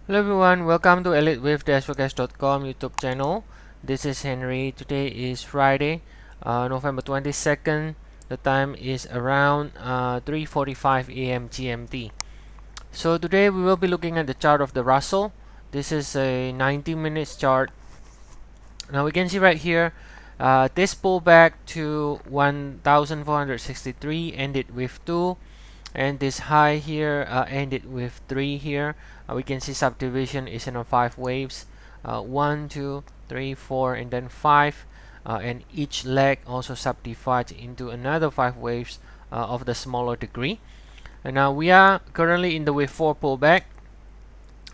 Hello everyone, welcome to Elliott Wave Forex.com YouTube channel. This is Henry. Today is Friday, November 22nd. The time is around 3:45 a.m. GMT. So today we will be looking at the chart of the Russell. This is a 90 minutes chart. Now we can see right here, this pullback to 1,463 ended with 2. And this high here ended with 3 here. We can see subdivision is in 5 waves, 1 2 3 4 and then 5, and each leg also subdivides into another 5 waves of the smaller degree. And now we are currently in the wave 4 pullback.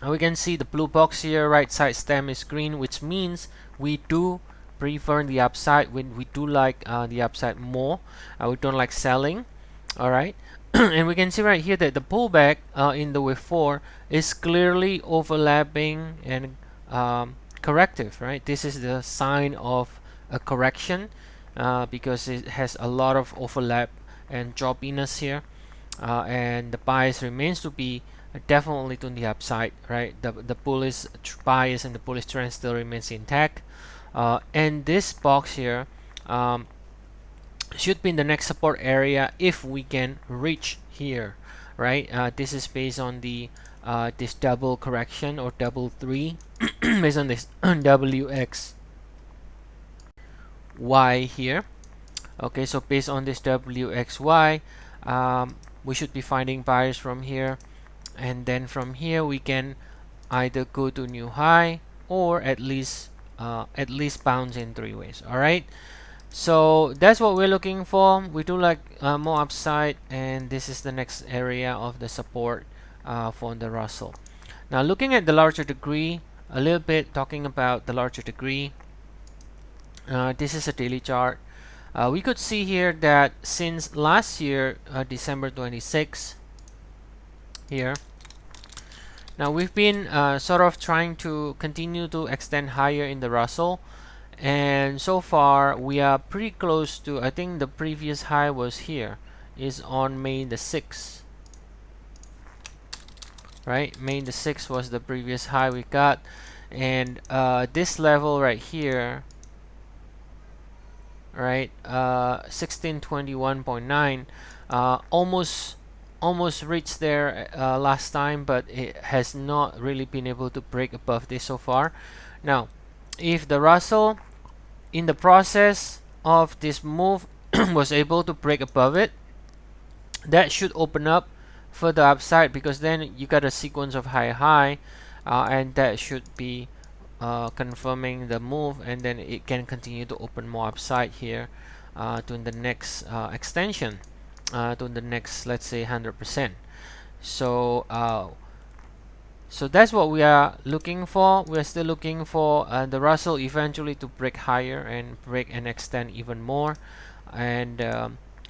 We can see the blue box here, right side stem is green, which means we do prefer the upside. When we do like the upside more, we don't like selling. All right. And we can see right here that the pullback in the wave 4 is clearly overlapping and corrective, right? This is the sign of a correction because it has a lot of overlap and choppiness here, and the bias remains to be definitely to the upside, right? The bullish bias and the bullish trend still remains intact, and this box here should be in the next support area if we can reach here, right? This is based on the this double correction or double 3 based on this WXY here. Okay, so based on this WXY, we should be finding buyers from here, and then from here we can either go to new high or at least bounce in 3 ways. All right. So that's what we're looking for. We do like more upside, and this is the next area of the support for the Russell. Now looking at the larger degree, a little bit talking about the larger degree. This is a daily chart. We could see here that since last year, December 26 here, now we've been sort of trying to continue to extend higher in the Russell. And so far we are pretty close to, I think the previous high was here, is on May the 6th, right? May the 6th was the previous high we got, and this level right here, right, 1621.9, almost reached there last time, but it has not really been able to break above this so far. Now if the Russell in the process of this move was able to break above it, that should open up for the upside, because then you got a sequence of high, and that should be confirming the move, and then it can continue to open more upside here to the next extension, to the next, let's say 100%. So so that's what we are looking for. We are still looking for the Russell eventually to break higher and break and extend even more. And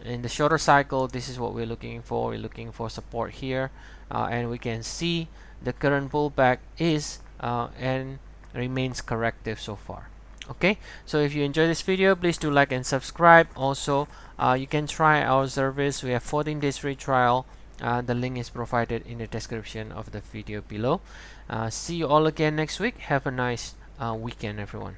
in the shorter cycle, this is what we're looking for. We're looking for support here, and we can see the current pullback is and remains corrective so far. Okay, so if you enjoy this video, please do like and subscribe. Also, you can try our service. We have 14 days free trial. The link is provided in the description of the video below. See you all again next week. Have a nice weekend, everyone.